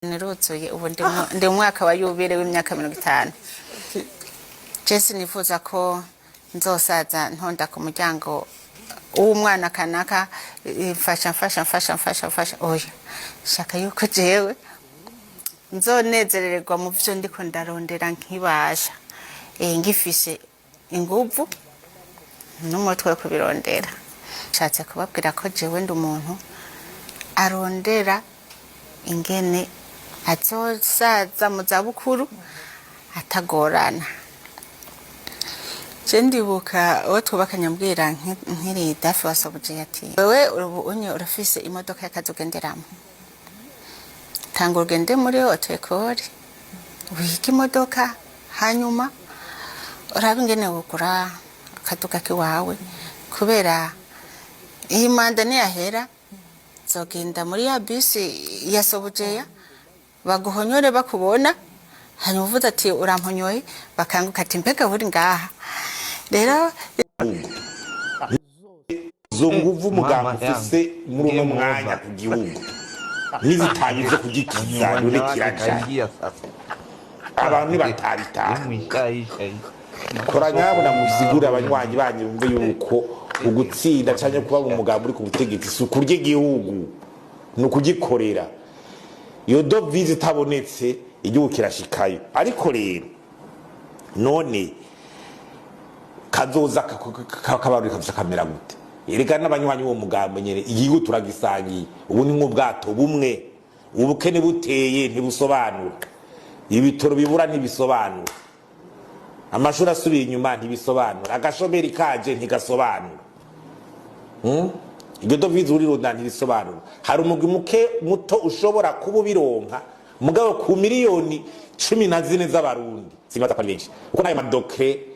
Niruzuye ubu ndi mwaka wa yubile w'imyaka 50. Jesse nifuza ko nzosaza ntonda ku muryango uw'umwana kanaka mfasha oya shaka yuko jewe nzonezererwa mu byo ndiko ndarondera nkibasha ngifise inguvu n'umutwe wo kubirondera. Nshatse kubabwira ko jewe ndi umuntu arondera ingene azosaza mu zabukuru atagorana. Ndibuka uwo twubakanye mbwira nkiri dafi wasobuje ati wewe unye urafise imodoka y'akazogenderamo, tanga urugende muri otekori wiki imodoka hanyuma urabe ingene wugura akaduka kiwawe, kubera iyi manda niyahera zogenda muri ya bisi yasobujeya baguhonyore bakubona hanyuma uvuze ati uramponyoye bakanguka ati mbega buri ngaha. Rero zo nguvu umugambi ufise muri uno mwanya ku gihugu nizitangije kugikiza none kiraja abantu batarita kora nyabona musigura abanywanyi banyu bumve yuko ugutsinda cyane kuba umugambi uri ku butegetsi sukurye gihugu no kugikorera. Iyo dovize itabonetse igihugu kirashikayo. Ariko rero none kazoza kabaru kazoza kamera gute? Yereka n'abanywanyi wo mugambo nyere igihugu turagisangiye. Ubu ni nk'ubwato bumwe, ubukene buteye ntibusobanura, ibitoro bibura ntibisobanura, amashuri asubira inyuma ntibisobanura, agashomeri kaje ntigasobanura. Ibyo dovize uri ronda ntibisobanura. Hari umugwi muto ushobora kuba bironka mugabo ku miliyoni 14 z'abarundi zimaza kwa benshi uko nayo madokre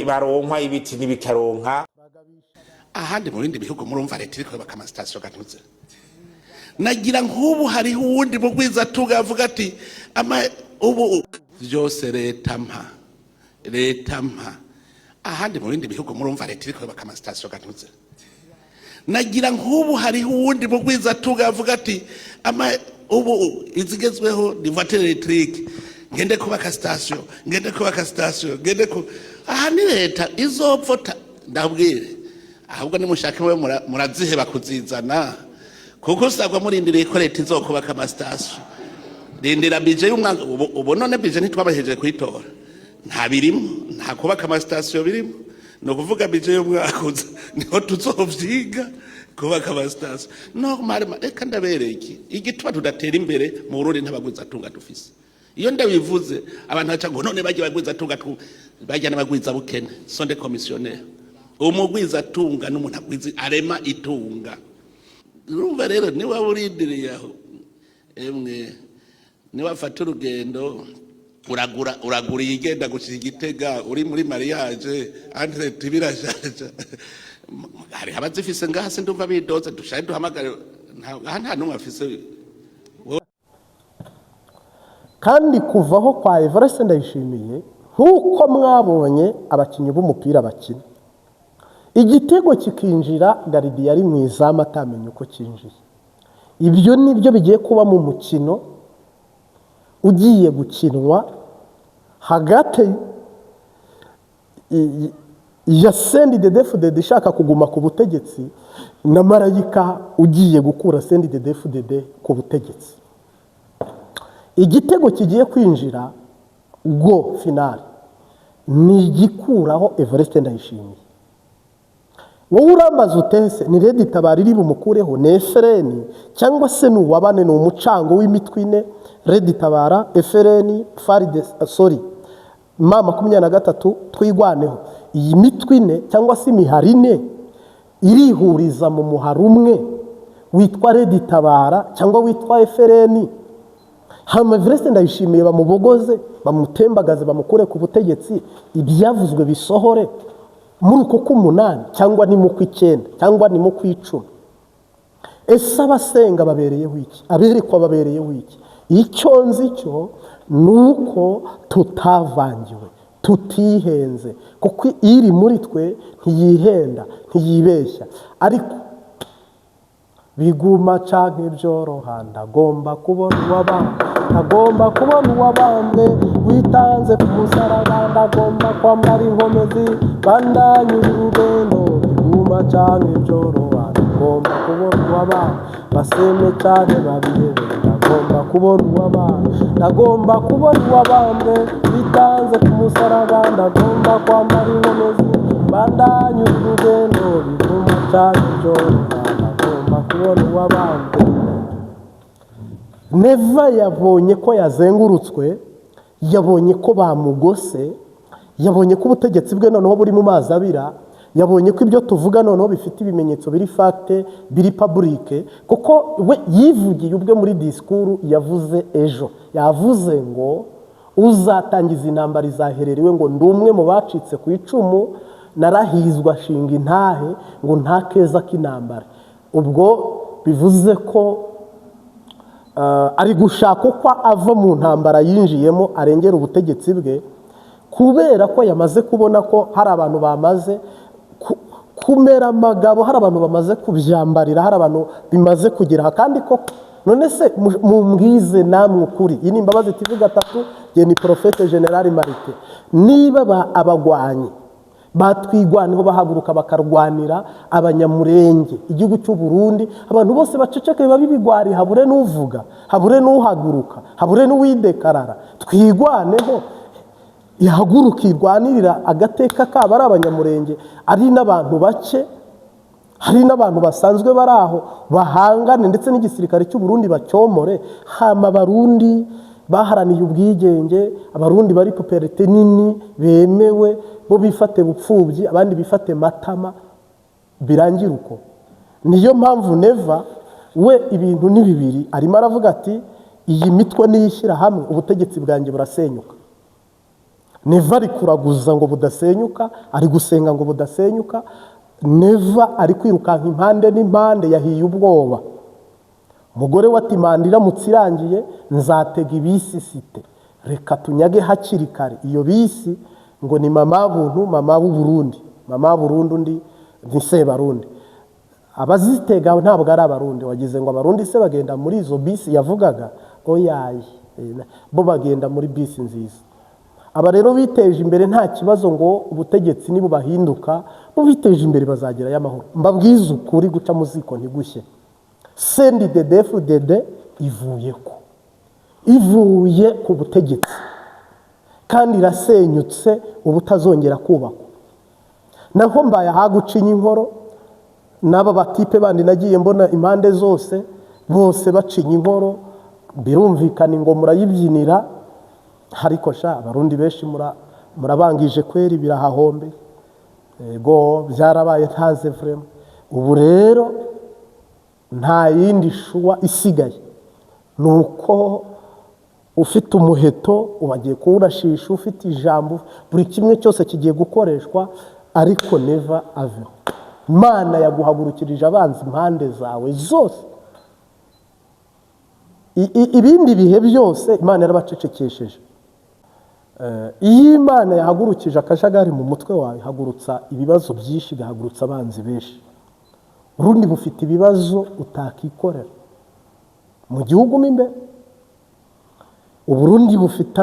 baronka ibiti n'ibikaronka ahandi mu bindi bihugu murumva leta iriko bakama station gatutse. Nagira nk'ubu hari uwundi mugwiza tugavuga ati ama ubu byose leta mpa ahandi mu bindi bihugu murumva leta iriko bakama station gatutse. Nagira nk'ubu hari uwundi mugwiza tugavuga ati ama ubu izigezweho ni voiture électrique ngende kubaka station ngende ku aha ni leta izopfota ndabwire ahubwo ni mushake we murazihe bakuzizana kuko usabwa murindiriye ko leta izokubaka ama station. Rindira budget y'umwaka ubu none budget ntitwabahejeje kuyitora nta birimo nta kubaka ama station birimo no kuvuga budget y'umwaka niho tuzovyiga kubaka ama station. No marima reka ndabereki igitwa tudatera imbere mu Burundi ntabagwiza tunga dufise. Iyo ndabivuze abantu baca ngo none bagiye bagwiza tunga bajya n'abagwiza bukene sonde commissionnaire umugwiza tunga n'umuntu agwiza arema itunga. Urumva rero ni wa urindiriye aho emwe ni wafata urugendo uragura igenda gushika Gitega uri muri mariage andre tibirashaje hari abazifise ngaha se ndumva bidoze dushaye duhamagara nta numwe afise. Kandi kuvaho kwa Evariste Ndayishimiye nkuko mwabonye abakinyi b'umupira bakina igitego kikinjira Garidi yari mwizamu atamenye uko kinjiye. Ibyo nibyo bigiye kuba mu mukino ugiye gukinwa hagati ya CNDD-FDD ishaka kuguma ku butegetsi na Marayika ugiye gukura CNDD-FDD ku butegetsi. Igitego kigiye kwinjira go final ni igikuraho Evariste Ndayishimiye. Wowe urambaza utese ni Redi Tabara iri bumukureho ne Efreni cyangwa se n'uwabane no umucango w'imitwine Redi Tabara Efreni mama 23 twigwaneho. Iyi mitwine cyangwa se imiharine irihuriza mu muharumwe witwa Redi Tabara cyangwa witwa Efreni. Hama Evariste Ndayishimiye bamubogoze bamutembagaze bamukure ku butegetsi ibyavuzwe bisohore muri uko k'umunani cyangwa ni mu kw'icyenda cyangwa ni mu kw'icumi. Ese abasenga babereyeho iki? Aberekwa babereyeho iki? Icyo nzi cyo nuko tutavangiwe tutihenze kuko iri muri twe ntiyihenda ntiyibeshya. Ariko biguma canke byoroha ndagomba kubona uwabambwe ndagomba kubona uwabambwe witanze ku musaraba ndagomba kwambara inkomezi bandanye urugendo biguma canke byoroha ndagomba kubona uwabambwe baseme canke babihebe ndagomba kubona uwabambwe ndagomba kubona uwabambwe witanze ku musaraba ndagomba kwambara inkomezi bandanye urugendo biguma canke byoroha kubona uwabambwe. Neva yabonye ko yazengurutswe, yabonye ko bamugose, yabonye ko ubutegetsi bwe noneho buri mu mazi abira, yabonye ko ibyo tuvuga noneho bifite ibimenyetso biri fakte biri publique, kuko we yivugiye ubwe muri disikuru yavuze ejo, yavuze ngo uzatangiza intambara izahererewe ngo ndumwe mu bacitse ku icumu narahizwa shinga intahe ngo nta keza k'intambara. Ubwo bivuze ko ari gushaka uko ava mu ntambara yinjiyemo arengera ubutegetsi bwe, kubera ko yamaze kubona ko hari abantu bamaze kumera amagabo, hari abantu bamaze kubyambarira, hari abantu bimaze kugera. Kandi koko none se mumbwize namwe ukuri, iyi ni Imbabazi TV gatatu, ye ni Prophète General Marite, niba abagwanyi batwigwaniho bahaguruka bakarwanira abanyamurenge igihugu cy'u Burundi, abantu bose baceceke babibigwari, habure n'uvuga, habure n'uhaguruka, habure n'uwidekarara, twigwaneho ihaguruka irwanirira agateka kabo ari abanyamurenge, ari n'abantu bake, hari n'abantu basanzwe bari aho bahangane, ndetse n'igisirikare cy'u Burundi bacyomore. Hama Abarundi baharaniye ubwigenge, Abarundi bari puperite nini bemewe, bo bifate bupfubyi, abandi bifate matama, birangira uko. Niyo mpamvu Neva we ibintu ni bibiri arimo aravuga ati iyi mitwe niyishyira hamwe ubutegetsi bwanjye burasenyuka. Neva ari kuraguza ngo budasenyuka, ari gusenga ngo budasenyuka. Neva ari kwirukanka impande n'impande, yahiye ubwoba. Umugore we ati manda iramutse irangiye nzatega ibisi site, reka tunyage hakiri kare. Iyo bisi ngo ni mama buntu, mama w'u Burundi, mama w'u Burundi undi ni Sebarundi. Abazitega ntabwo ari Abarundi, wagize ngo Abarundi se bagenda muri izo bisi yavugaga, oyaye bo bagenda muri bisi nziza. Aba rero biteje imbere nta kibazo ngo ubutegetsi nibo bahinduka, bo biteje imbere bazagerayo amahoro. Mbabwiza ukuri guca muziko ntigushye. Sendi DDFDD ivuye ku butegetsi kandi irasenyutse, ubu tazongera kubakwa. Naho mbaye hagucinya inkoro n'aba batipe bandi nagiye mbona impande zose bose bacinya inkoro, birumvikana ngo murayibyinira, ariko sha Abarundi benshi murabangije kweri birahahombe, ego byarabaye ntaze vrema. Ubu rero nta yindi shuwa isigaye, nuko ufite umuheto ubagiye kuwurashisha, ufite ijambo, buri kimwe cyose kigiye gukoreshwa, ariko Neva aveho. Imana yaguhagurukirije abanzi impande zawe zose, ibindi bihe byose Imana yarabacecekesheje. Iyo Imana yahagurukije akajagari mu mutwe wawe, hagurutsa ibibazo byinshi, igahagurutsa abanzi benshi. Urundi bufite ibibazo utakikorera mu gihugu mo imbere. Uburundi bufite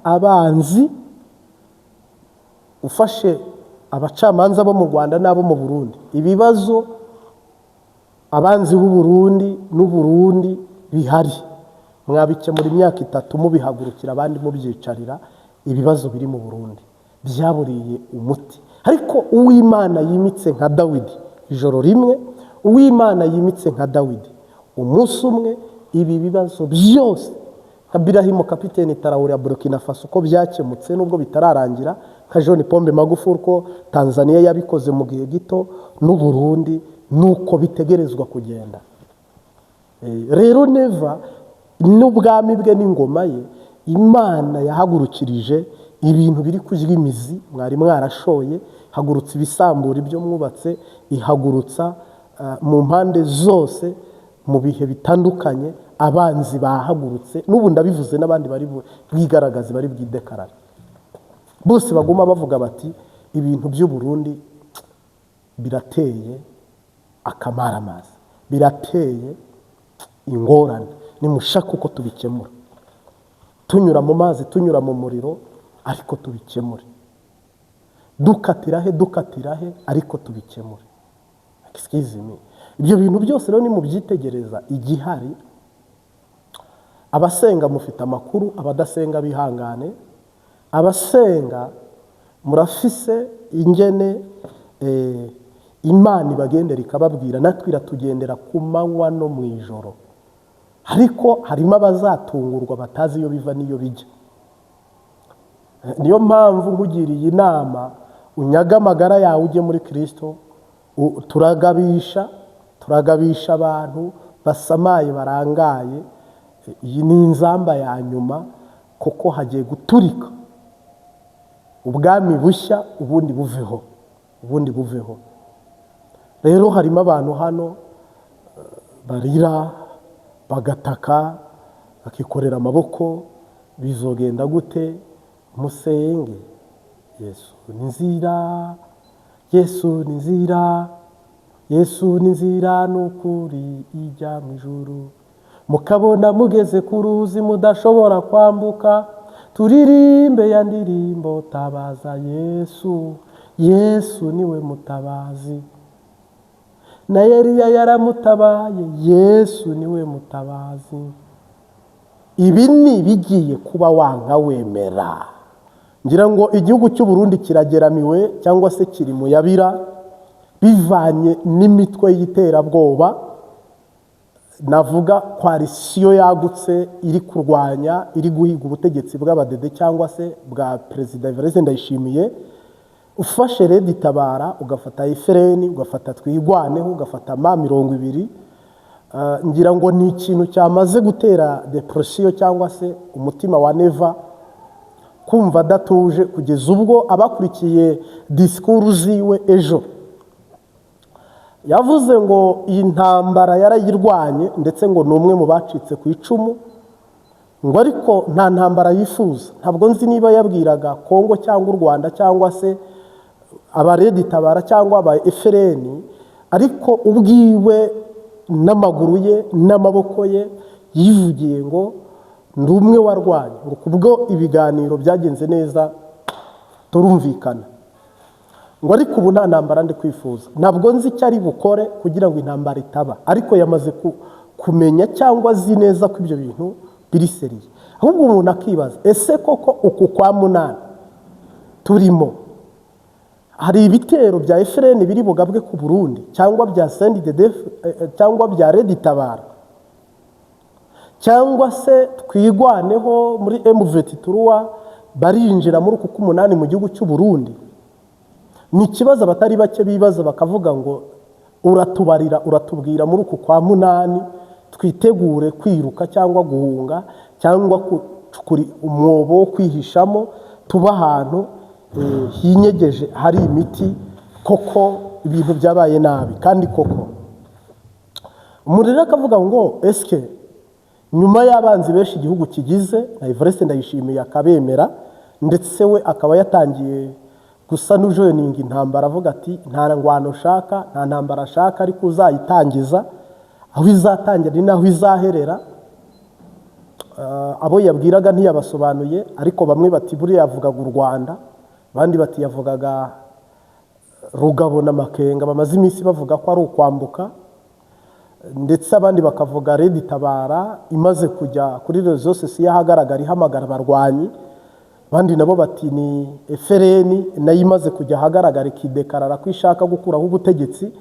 abanzi ufashe abacamanza bo mu Rwanda n'abo mu Burundi, ibibazo abanzi b'u Burundi n'u Burundi bihari mwabikemura imyaka 3 mubihagurukira, abandi mubyicarira. Ibibazo biri mu Burundi byaburiye umuti. Ariko uw'Imana yimitse nka Dawidi ijoro rimwe, uw'Imana yimitse nka Dawidi umunsi umwe, ibi bibazo byose nka Birahimo kapiteni Traoré ya Burkina Faso uko byakemutse nubwo bitararangira, nka John Pombe Magufuli ko Tanzania yabikoze mu gihe gito, n'u Burundi nuko bitegerezwa kugenda. Rero Neva n'ubwami bwe n'ingoma ye, Imana yahagurukirije ibintu biri kujya imizi mwari mwarashoye, hagurutsa ibisambura ibyo mwubatse, ihagurutsa mu mpande zose mu bihe bitandukanye. Abanzi bahagurutse, n'ubu ndabivuze n'abandi bari bwigaragaze, bari bwidekarara, bose baguma bavuga bati ibintu by'u Burundi birateye akamaramaza, birateye ingorane. Nimushaka uko tubikemura, tunyura mu mazi, tunyura mu muriro, ariko tubikemure. Dukatira he ariko tubikemure. Excuse me. Ibyo bintu byose rero ni mu byitegereza igihari. Abasenga mufite amakuru, abadasenga bihangane. Abasenga murafise ingene Imana ibagendera ikababwira, natwe iratugendera ku manywa no mu ijoro. Ariko harimo abazatungurwa batazi iyo biva n'iyo bijya. Niyo mpamvu nkugiriye inama unyaga amagara yawe ujye muri Kristo. Turagabisha abantu basamaye barangaye. Iyi ni inzamba ya nyuma, kuko hagiye guturika ubwami bushya, ubundi buveho. Rero harimo abantu hano barira, bagataka, bakikorera amaboko. Bizogenda gute? Musenge. Yesu ni nzira, Yesu ni nzira, Yesu ni nzira n'ukuri ijya mu ijuru. Mukabona mugeze ku ruzi mudashobora kwambuka, turirimbe ya ndirimbo tabaza Yesu. Yesu niwe mutabazi. Na Eliya yaramutabaye, Yesu niwe mutabazi. Ibi ni bigiye kuba wanga wemera. Ngira ngo igihugu cy'u Burundi kirageramiwe cyangwa se kiri mu yabira bivanye n'imitwe y'iterabwoba. Navuga koalisiyo yagutse iri kurwanya, iri guhiga ubutegetsi bw'abadede cyangwa se bwa Perezida Evariste Ndayishimiye. Ufashe Red Tabara, ugafata Efreni, ugafata Twigwaneho, ugafata M20, ngira ngo ni ikintu cyamaze gutera depression cyangwa se umutima wa Neva kumva datuje, kugeza ubwo abakurikiye disikuru ziwe ejo yavuze ngo iyi ntambara yarayirwanye, ndetse ngo ni umwe mu bacitse ku icumu, ngo ariko nta ntambara yifuza. Ntabwo nzi niba yabwiraga Kongo cyangwa u Rwanda cyangwa se aba Red Tabara cyangwa aba Efreni, ariko ubwiwe n'amaguru ye n'amaboko ye yivugiye ngo ndi umwe warwanye, ngo kubwo ibiganiro byagenze neza turumvikana, ngo ariko ubu nta ntambara ndi kwifuza. Ntabwo nzi icyo ari bukore kugira ngo intambara itaba, ariko yamaze kumenya cyangwa azi neza ko ibyo bintu biri seriye. Ahubwo umuntu akibaza, ese koko uku kwa munani turimo hari ibitero bya Efreni biri bugabwe ku Burundi cyangwa bya CNDD cyangwa bya Red Tabara cyangwa se Twigwaneho muri M23 barinjira muri uku kumunani mu gihugu cy'u Burundi? Ni ikibazo abatari bake bibaza, bakavuga ngo uratubarira, uratubwira muri uku kwa munani twitegure kwiruka cyangwa guhunga cyangwa kuri umwobo wo kwihishamo, tuba ahantu hinyegeje hari imiti. Koko ibintu byabaye nabi, kandi koko umuriro akavuga ngo eske nyuma y'abanzi benshi igihugu kigize na Evariste Ndayishimiye akabemera, ndetse we akaba yatangiye gusa n'ujoininga intambara, avuga ati nta ngwano shaka, nta ntambara shaka, ariko uzayitangiza aho izatangira ni naho izaherera. Abo yabwiraga ntiyabasobanuye, ariko bamwe bati buriya yavugaga u Rwanda, abandi bati yavugaga Rugabo na Makenga bamaze iminsi bavuga ko ari ukwambuka, ndetse abandi bakavuga Red Tabara imaze kujya kuri rezo sosiyo yahagaragara ihamagara abarwanyi, abandi nabo bati ni Efreni nayo imaze kujya ahagaragara ikidekarara ko ishaka gukuraho ubutegetsi.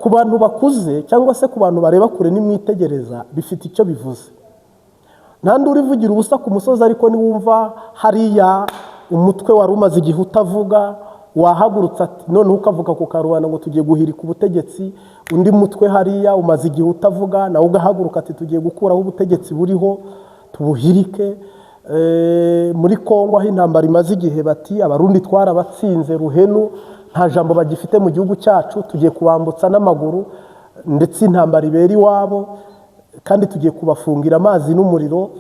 Ku bantu bakuze cyangwa se ku bantu bareba kure nimwitegereza bifite icyo bivuze. Ntandi urivugira ubusa ku musozi, ariko niwumva hariya umutwe wari umaze igihe utavuga wahagurutsa ati none ukavuga ku karubanda ngo tugiye guhirika ubutegetsi, undi mutwe hariya umaze igihe utavuga nawe ugahaguruka ati tugiye gukuraho ubutegetsi buriho tubuhirike. Muri Kongo aho intambara imaze igihe bati abarundi twarabatsinze ruhenu, nta jambo bagifite mu gihugu cyacu, tugiye kubambutsa n'amaguru, ndetse intambara ibera iwabo, kandi tugiye kubafungira amazi n'umuriro.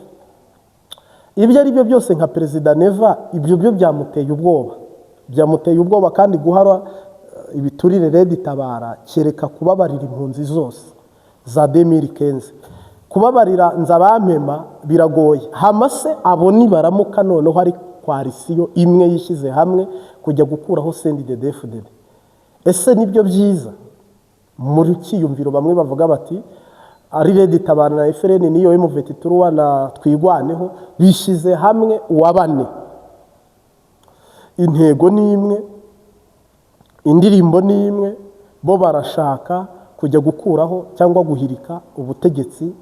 Ibyo ari byo byose nka Perezida Neva ibyo byo byamuteye ubwoba, kandi ibiturire Red Tabara kereka kubabarira impunzi zose za 2015 kubabarira Nzabampema biragoye hamase abo nibaramuka noneho hari koalisiyo imwe yishize hamwe kujya gukuraho CNDD-FDD ese nibyo byiza muri kiyumviro bamwe bavuga bati ari Red Tabara na FRN niyo M23 na twigwaneho bishize hamwe uwabane intego ni imwe indirimbo ni imwe bo barashaka kujya gukuraho cyangwa guhirika ubutegetsi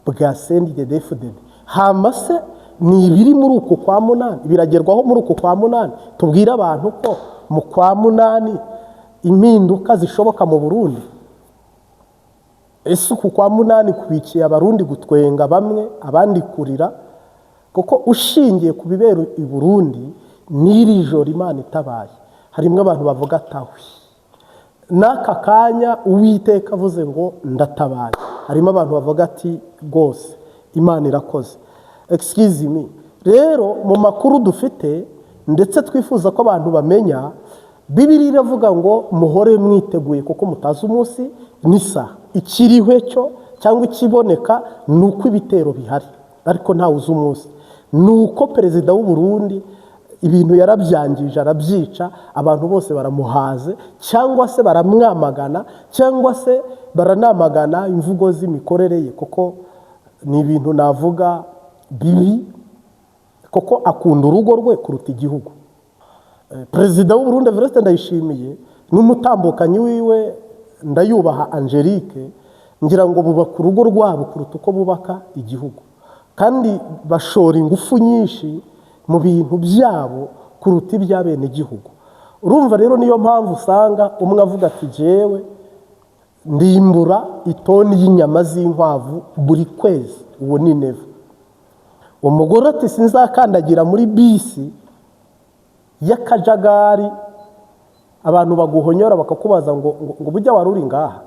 bwa CNDD-FDD hamase ni ibiri muri uko kwa munani biragerwaho muri uko kwa munani tubwira abantu ko mu kwa munani impinduka zishoboka mu Burundi ese uko kwa munani kubikiye abarundi gutwenga bamwe abandi kurira kuko ushingiye ku bibero i Burundi n'iri joro Imana itabaye harimo abantu bavuga tawi naka kanya Uwiteka avuze ngo ndatabaye harimo abantu bavuga ati rwose Imana irakoze excuse me rero mu makuru dufite ndetse twifuza ko abantu bamenya Bibiliya iravuga ngo muhore mwiteguye kuko mutazi umunsi nisa ikiriwe cyo cyangwa ikiboneka nuko ibitero bihari ariko nta uzi umunsi nuko perezida w'u Burundi ibintu yarabyangije arabyica abantu bose baramuhaze cyangwa se baramwamagana cyangwa se baranamagana imvugo z'imikorere ye kuko ni ibintu navuga bibi kuko akunda urugo rwe kuruta igihugu perezida w'u Burundi Evariste Ndayishimiye n'umutambukanyi wiwe ndayubaha Angelique ngira ngo bubaka urugo rwabo kuruta uko bubaka igihugu kandi bashora ingufu nyinshi mu bintu byabo kuruta iby'abene igihugu urumva rero niyo mpamvu usanga umwe avuga ati jewe ndimbura itoni y'inyama z'inkwavu buri kwezi uwo ni Neva umugore ati sinzakandagira muri bisi y'akajagari abantu baguhonyora bakakubaza ngo bujya waruri ngaha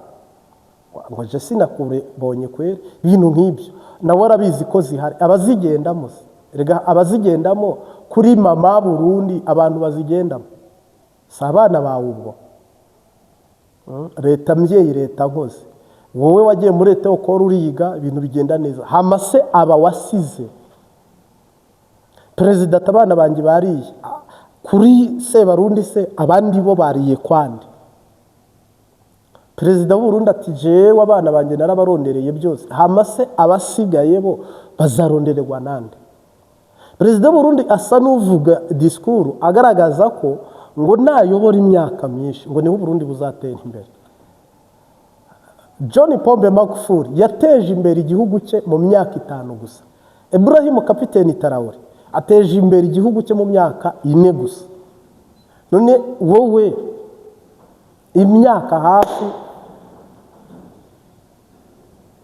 ngo je sinakure bonye kwere ibintu nk'ibyo nawe arabizi ko zihari abazigendamo rega abazigendamo kuri mama Burundi abantu bazigendamo sabana bawe ubwo leta mvyeyi leta nkoze wowe wagiye muri leta ukora uriga ibintu bigenda neza hamase aba wasize perezida tabana bangi bariye kuri Sebarundi se abandi bo bariye kwandi perezida w'u Burundi ati jewe abana banjye narabarondereye byose hamase abasigaye bo bazarondererwa nande perezida w'u Burundi asa n'uvuga disikuru agaragaza ko ngo nayobora imyaka myinshi ngo niho Burundi buzatera imbere John Pombe Magufuli yateje imbere igihugu cye mu myaka 5 gusa Ibrahim Kapiteni Traoré ateje imbere igihugu cye mu myaka 4 gusa none wowe imyaka hafi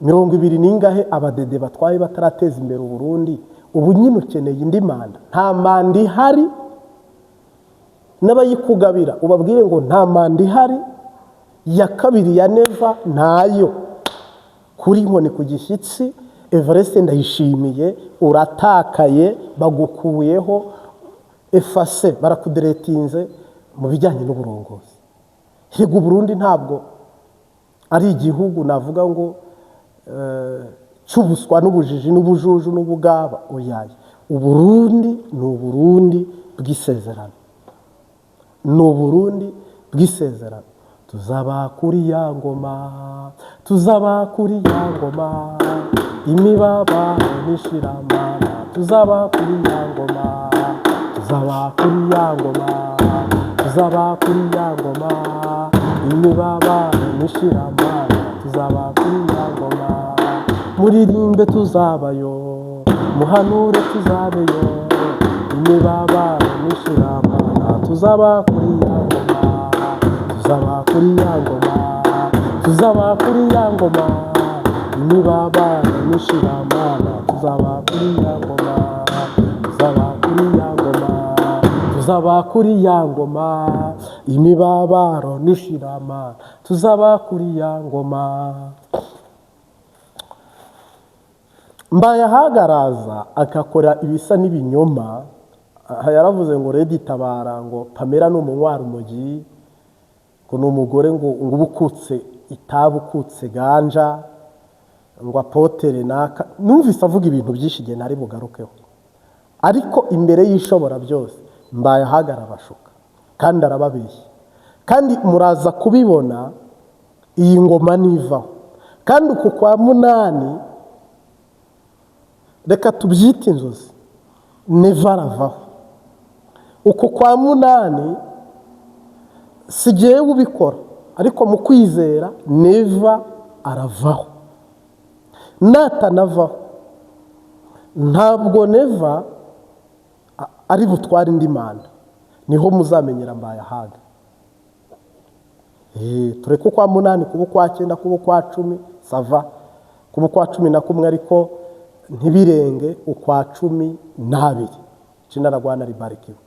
20 ningahe abadede batwaye batarateza imbere u Burundi ubu nyine ukeneye indi manda nta manda ihari n'abayikugabira ubabwire ngo nta manda ihari ya kabiri ya Neva ntayo kuri nkoni ku gishyitsi Evariste Ndayishimiye uratakaye bagukuyeho efase barakuderetinze mu bijyanye n'uburongozi hego Burundi ntabwo ari igihugu navuga ngo cyubuswa n'ubujiji n'ubujuju n'ubugaba oyaye uburundi ni uburundi bw'isezerano ni uburundi bw'isezerano tuzaba kuri ya ngoma imibabaro n'ishiramana tuzaba kuri ya ngoma imibabaro n'ishiramana tuzaba kuri ya ngoma muririmbe tuzabayo muhanure tuzabeyo imibabaro n'ishiramana tuzaba kuri ya ngoma imibabaro n'ishiramana tuzaba kuri ya ngoma imibabaro n'ishiramana tuzaba kuri ya ngoma mbaye ahagaraza akakora ibisa n'ibinyoma yaravuze ngo Red Tabara ngo Pamela n'umunywa rumogi ngo ni umugore ngo ubukutse itabu ukutse ganja ngo apotere naka. Numvise avuga ibintu byinshi igihe ntari bugarukeho, ariko imbere y'ishobora byose mbaye ahagara abashuka kandi arababeshya, kandi muraza kubibona iyi ngoma nivaho. Kandi uku kwa munani reka tubyite inzozi, neva aravaho. Uku kwa munani si jyewe ubikora, ariko mu kwizera neva aravaho. Natanavaho ntabwo neva ari butware indi manda, niho muzamenyera mbaye ahaga. Tureke ukwa munani kuba ukwa cyenda kuba ukwa cumi sava, kuba ukwa 11 ariko ntibirenge ukwa 12. Jina la Bwana libarikiwe.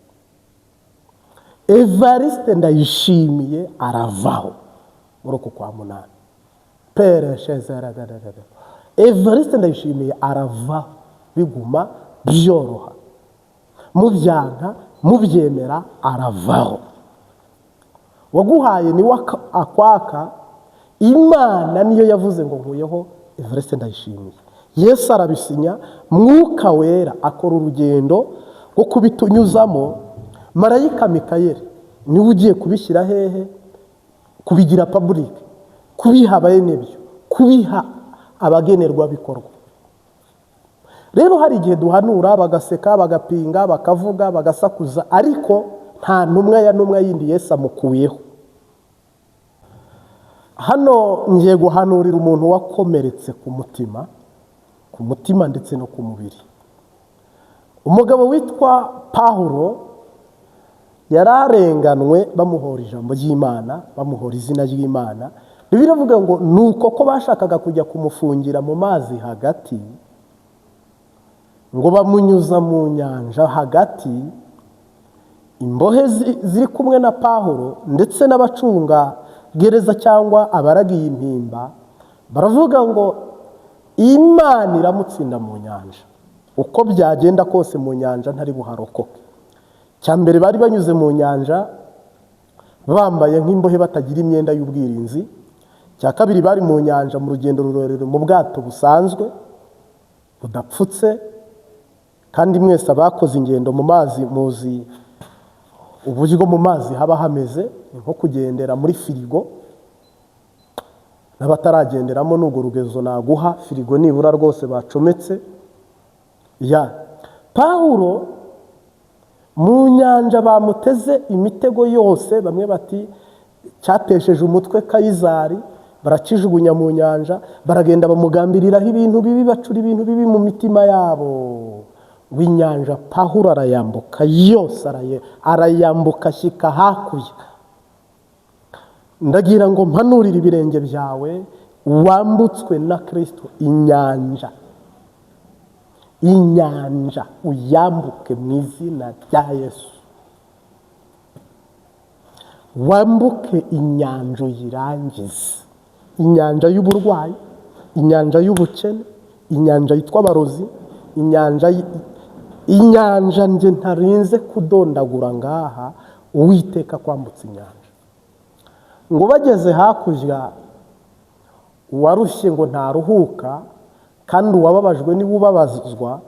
Evariste Ndayishimiye aravaho muri uku kwa munani. Pere Shezeragadagada. Evariste Ndayishimiye aravaho biguma byoroha, mubyanga mubyemera aravaho. Waguhaye ni akwaka, Imana niyo yavuze ngo nkuyeho Evariste Ndayishimiye. Yesu arabisinya, Mwuka Wera akora urugendo rwo kubitunyuzamo. Marayika Mikayeli niwe ugiye kubishyira hehe, kubigira public, kubiha abayenebyo, kubiha abagenerwa bikorwa. Rero hari igihe duhanura bagaseka bagapinga bakavuga bagasakuza, ariko nta numwe yindi Yesu amukuyeho. Hano ngiye guhanurira umuntu wakomeretse ku mutima ndetse no ku mubiri. Umugabo witwa Pawulo yararenganwe bamuhora ijambo ry'Imana, bamuhora izina ry'Imana. Bibiliya ivuga ngo nuko ko bashakaga kujya kumufungira mu mazi hagati, ngo bamunyuza mu nyanja hagati. Imbohe ziri kumwe na Pawulo ndetse n'abacunga gereza cyangwa abaragiye impimba baravuga ngo Imana iramutsinda mu nyanja. Uko byagenda kose mu nyanja ntari buharokoke. Cyambere bari banyuze mu nyanja bambaye nk'imbohe batagira imyenda y'ubwirinzi. Cya kabiri bari mu nyanja mu rugendo rurerure mu bwato busanzwe budapfutse. Kandi mwese abakoze ingendo mu mazi muzi uburyo mu mazi haba hameze, nko kugendera muri firigo. N'abataragenderamo n'ubwo rugezo naguha, firigo nibura rwose bacometse. Pawulo mu nyanja bamuteze imitego yose, bamwe bati cyatesheje umutwe Kayizari, barakijugunya mu nyanja, baragenda bamugambiriraho ibintu bibi, bacura ibintu bibi mu mitima yabo. W'inyanja Pawulo arayambuka yose, arayambuka ashyika hakurya. Ndagira ngo mpanurire ibirenge byawe wambutswe na Kristo inyanja. Inyanja uyambuke mu izina rya Yesu. Wambuke inyanja uyirangize. Inyanja y'uburwayi, inyanja y'ubukene, inyanja yitwa abarozi, inyanja nje ntarinze kudondagura ngaha. Uwiteka kwambutsa inyanja. Ngo bageze hakurya, uwarushye ngo ntaruhuka, kandi uwababajwe niwe ubabazwa.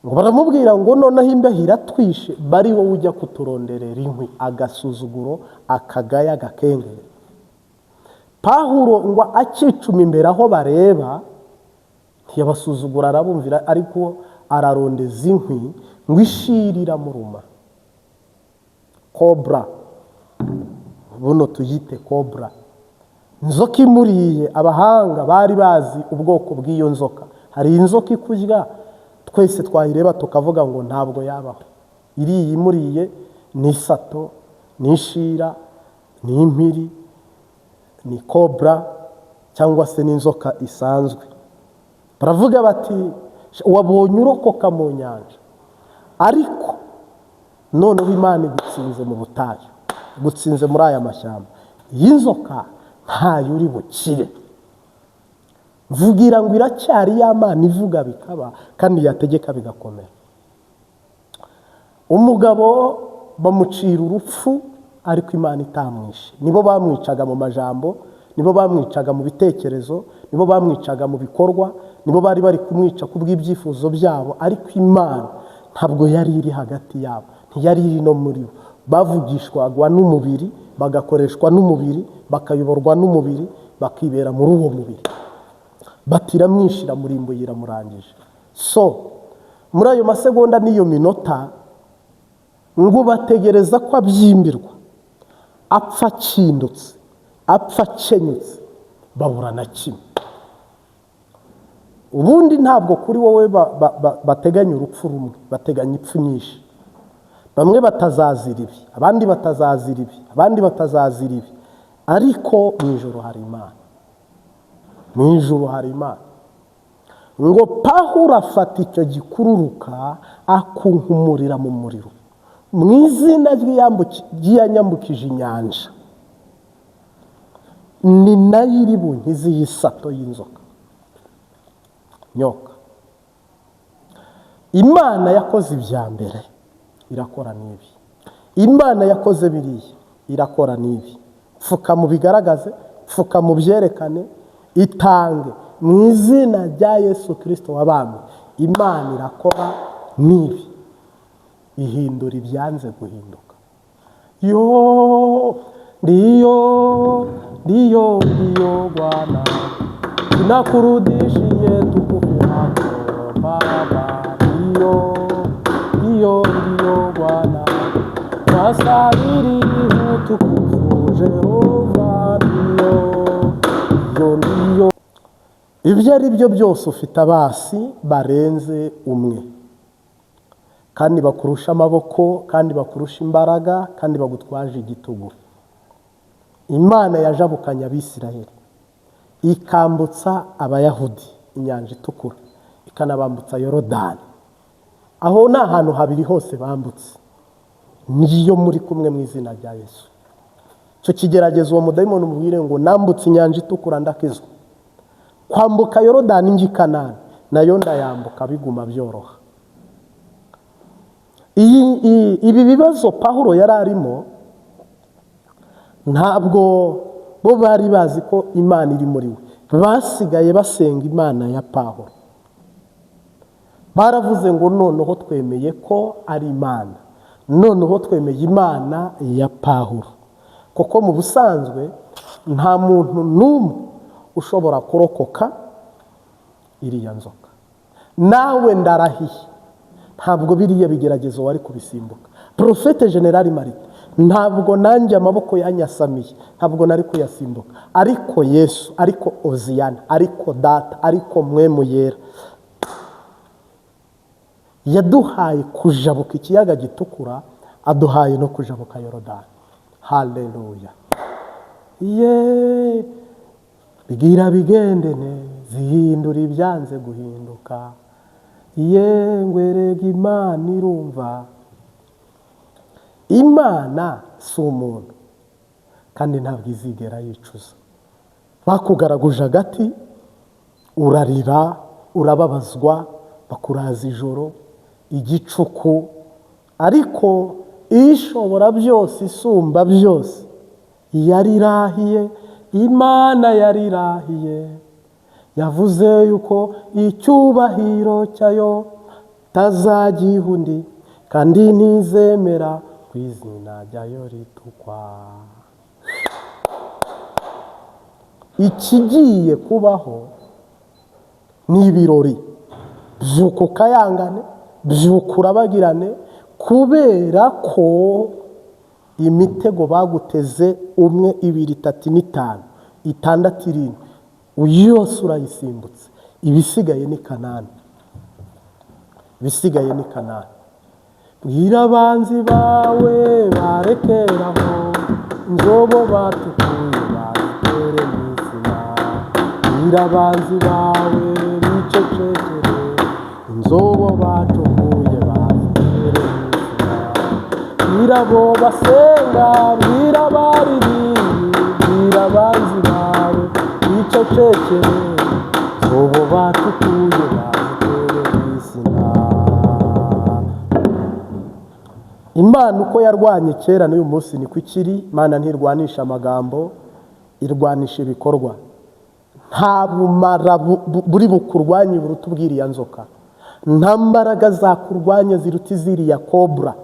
Ngo baramubwira ngo noneho imbeho iratwishe, bari wowe ujya kuturonderera inkwi. Agasuzuguro, akagaya, agakengere. Pawulo ngo akicuma imbere aho bareba, ntiyabasuzugura arabumvira, ariko ararondeza inkwi ngo ishirira muruma. Cobra, buno tuyite cobra. Inzoka imuriye, abahanga bari bazi ubwoko bw'iyo nzoka. Hari inzoka ikurya twese twayireba tukavuga ngo ntabwo yabaho. Iriya imuriye ni isato, ni ishira, ni impiri, ni cobra cyangwa se n'inzoka isanzwe. Baravuga bati wabonye urokoka mu nyanja, ariko noneho Imana igutsinze mu butayu, igutsinze muri aya mashyamba. Iyi nzoka ntayo uri bukire. Vugira ngo iracyari y'Imana ivuga bikaba, kandi yategeka bigakomera. Umugabo bamucira urupfu ariko Imana itamwishe. Nibo bamwicaga mu majambo, nibo bamwicaga mu bitekerezo, nibo bamwicaga mu bikorwa, nibo bari bari kumwica kubw'ibyifuzo byabo, ariko Imana ntabwo yari iri hagati yabo, ntiyari iri no muri bo. Bavugishwaga n'umubiri, bagakoreshwa n'umubiri, bakayoborwa n'umubiri, bakibera muri uwo mubiri, batiramwishira murimbo yiramurangije. So muri ayo masegonda n'iyo minota ngo bategereza ko abyimbirwa, apfa akindutse, apfa akenyutse, babura na kimwe. Ubundi ntabwo kuri wowe bateganya urupfu rumwe, bateganya ipfu nyinshi. Bamwe batazazira ibi, abandi batazazira ibi, abandi batazazira ibi, ariko mu ijuru hari Imana. Mu ijuru hari Imana. Ngo Pawulo afata icyo gikururuka akunkumurira mu muriro mu izina ry'iyanyambukije inyanja, ni nayo iri bunkize y'isato y'inzoka nyoka. Imana yakoze ibya mbere, irakora n'ibi. Imana yakoze biriya, irakora n'ibi. Pfuka mu bigaragaze, pfuka mu byerekane, itange mu izina rya Yesu Kristo wabambwe. Imana irakora n'ibi, ihindura ibyanze guhinduka. Ndiyo Bwana, tunakurudishie tukufu wako Baba. Ndiyo Bwana, twasabiri utukufu Jehova. Ndiyo. Ibyo ari byo byose ufite abasi barenze umwe, kandi bakurusha amaboko, kandi bakurusha imbaraga, kandi bagutwaje igitugu. Imana yajabukanye Abisirayeli, ikambutsa Abayahudi inyanja itukura, ikanabambutsa Yorodani. Aho ni ahantu habiri hose bambutse. Niyo muri kumwe mu izina rya Yesu. Cyo kigerageza uwo mudayimoni umubwire ngo nambutse inyanja itukura ndakizwa. Kwambuka Yorodani njye Kanani nayo ndayambuka biguma byoroha. Ibi bibazo Pawulo yari arimo ntabwo bo bari bazi ko Imana iri muri we. Basigaye basenga Imana ya Pawulo. Baravuze ngo noneho twemeye ko ari Imana, noneho twemeye Imana ya Pawulo. Kuko mu busanzwe nta muntu n'umwe ushobora kurokoka iriya nzoka. Nawe ndarahiye ntabwo biriya bigeragezo wari kubisimbuka. Profete General Marite, ntabwo nanjye amaboko yanyasamiye, ntabwo nari kuyasimbuka. Ariko Yesu, ariko Oziyana, ariko Data, ariko Mwemu Yera yaduhaye kujabuka ikiyaga gitukura, aduhaye no kujabuka Yorodani. Haleluya. Bigira bigendene, zihindura ibyanze guhinduka. Ngwerega Imana irumva. Imana si umuntu, kandi ntabwo izigera yicuza. Bakugaraguje agati, urarira, urababazwa, bakuraza ijoro, igicuku, ariko ishobora byose, isumba byose, yarirahiye. Imana yarirahiye, yavuze yuko icyubahiro cyayo tazagiha undi, kandi ntizemera ku izina ryayo ritukwa. Ikigiye kubaho ni ibirori. Byuka ukayangane, byuka urabagirane, kubera ko imitego baguteze 1, 2, 3, 5, 6, 7 yose urayisimbutse. Ibisigaye ni Kanani, ibisigaye ni Kanani. Bwira abanzi bawe barekeraho, inzobo batukuye bazitere mw'izina. Bwira abanzi bawe bicecekere, inzobo batukuye bazitere mw'izina. Bwira abo basenga, bwira abaririmbi, bwira abanzi bawe bicecekere, inzobo batukuye bazitere mw'izina. Imana uko yarwanye kera n'uyu munsi niko ikiri. Imana ntirwanisha amagambo, irwanisha ibikorwa. Nta bumara buri bukurwanye buruta ubwiriya nzoka, nta mbaraga zakurwanye ziruta iziriya kobra.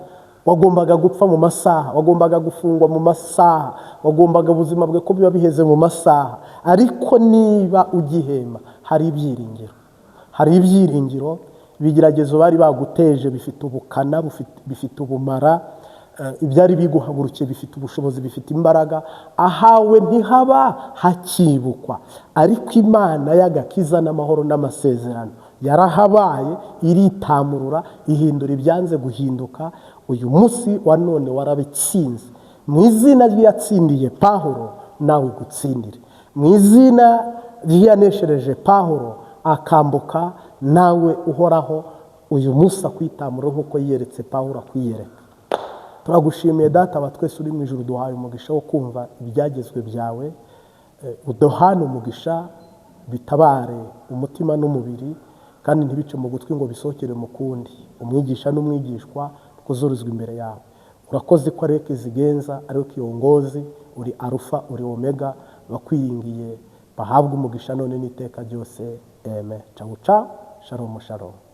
Wagombaga gupfa mu masaha, wagombaga gufungwa mu masaha, wagombaga ubuzima bwe ko biba biheze mu masaha. Ariko niba ugihema, hari ibyiringiro, hari ibyiringiro. Ibigeragezo bari baguteje bifite ubukana, bifite ubumara, ibyari biguhagurukiye bifite ubushobozi, bifite imbaraga. Ahawe ntihaba hakibukwa, ariko Imana y'agakiza n'amahoro n'amasezerano yarahabaye, iritamurura, ihindura ibyanze guhinduka. Uyu munsi wa none warabitsinze. Mu izina ry'iyatsindiye Pawulo, nawe gutsindire. Mu izina ry'iyaneshereje Pawulo akambuka, nawe uhoraho uyu munsi akwitamurura nk'uko yiyeretse Pawulo akwiyereka. Turagushimiye Data wa twese uri mu ijuru, duhaye umugisha wo kumva ibyagezwe byawe. Uduhane umugisha, bitabare umutima n'umubiri, kandi ntibice mu gutwi ngo bisohokere mu kundi. Umwigisha n'umwigishwa kuzurizwa imbere yawe. Urakoze ko ari we zigenza, ari we kiyongozi, uri Arufa, uri Omega. Bakwiringiye bahabwa umugisha none n'iteka ryose. Amen. Ciao ciao. Shalom shalom.